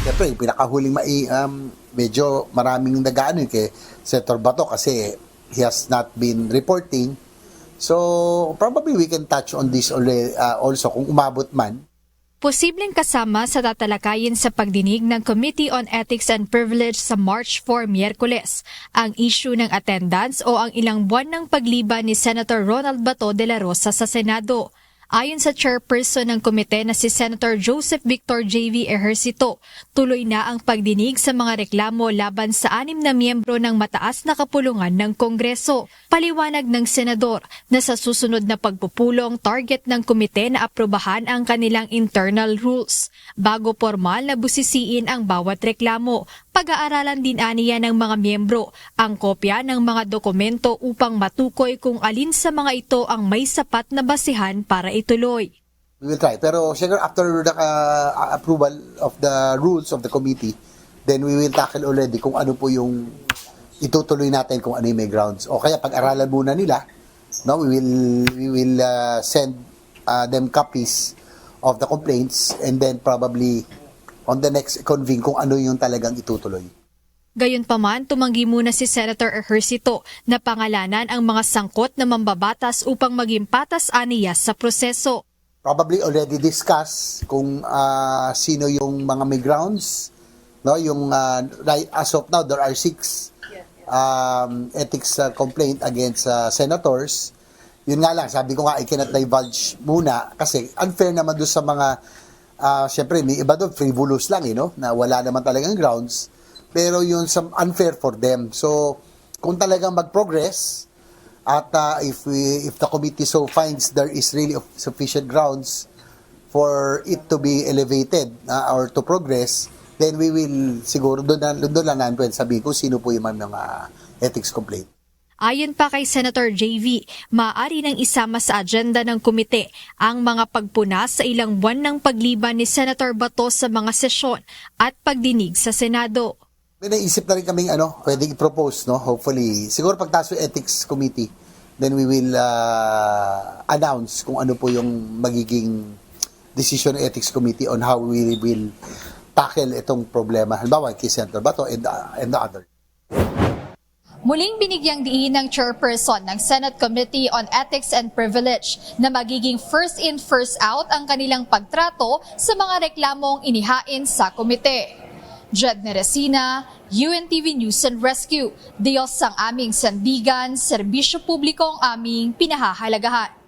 Siyempre, yung pinakahuling medyo maraming nag-ano kay Senator Bato kasi he has not been reporting. So, probably we can touch on this also kung umabot man. Posibleng kasama sa tatalakayin sa pagdinig ng Committee on Ethics and Privilege sa March 4, Miyerkules, ang issue ng attendance o ang ilang buwan ng pagliban ni Senator Ronald Bato de la Rosa sa Senado. Ayon sa chairperson ng komite na si Senator Joseph Victor J.V. Ejercito, tuloy na ang pagdinig sa mga reklamo laban sa 6 na miyembro ng mataas na kapulungan ng Kongreso. Paliwanag ng senador na sa susunod na pagpupulong target ng komite na aprobahan ang kanilang internal rules. Bago formal na busisiin ang bawat reklamo, pag-aaralan din aniya ng mga miyembro ang kopya ng mga dokumento upang matukoy kung alin sa mga ito ang may sapat na basihan para ituloy. We will try. Pero siguro after the approval of the rules of the committee, then we will tackle already kung ano po yung itutuloy natin, kung ano yung may grounds. O kaya pag-aralan muna nila, no, we will send them copies of the complaints and then probably on the next convene kung ano yung talagang itutuloy. Gayunpaman, tumanggi muna si Senator Ejercito na pangalanan ang mga sangkot na mambabatas upang maging patas aniya sa proseso. Probably already discussed kung sino yung mga may grounds. No, yung right as of now there are 6 ethics complaint against senators. Yun nga lang, sabi ko nga I cannot divulge muna kasi unfair naman doon sa mga syempre may iba doon frivolous lang no, na wala naman talagang grounds. Pero yun some unfair for them. So kung talagang mag-progress at if the committee so finds there is really sufficient grounds for it to be elevated or to progress, then we will siguro doon lang natin sabihin kung sino po yung mga ethics complaint. Ayon pa kay Senator JV, maaari nang isama sa agenda ng komite ang mga pagpuna sa ilang buwan ng pagliban ni Senator Bato sa mga sesyon at pagdinig sa Senado. May naisip na rin kaming pwedeng i-propose, no? Hopefully, siguro pagtaas yung ethics committee, then we will announce kung ano po yung magiging decision ng ethics committee on how we will tackle itong problema. Halimbawa, kay Senator Bato and the other. Muling binigyang diin ng chairperson ng Senate Committee on Ethics and Privilege na magiging first in, first out ang kanilang pagtrato sa mga reklamong inihain sa komite. Jed Neresina, UNTV News and Rescue. Diyos ang aming sandigan, serbisyo publiko ang aming pinahahalagahan.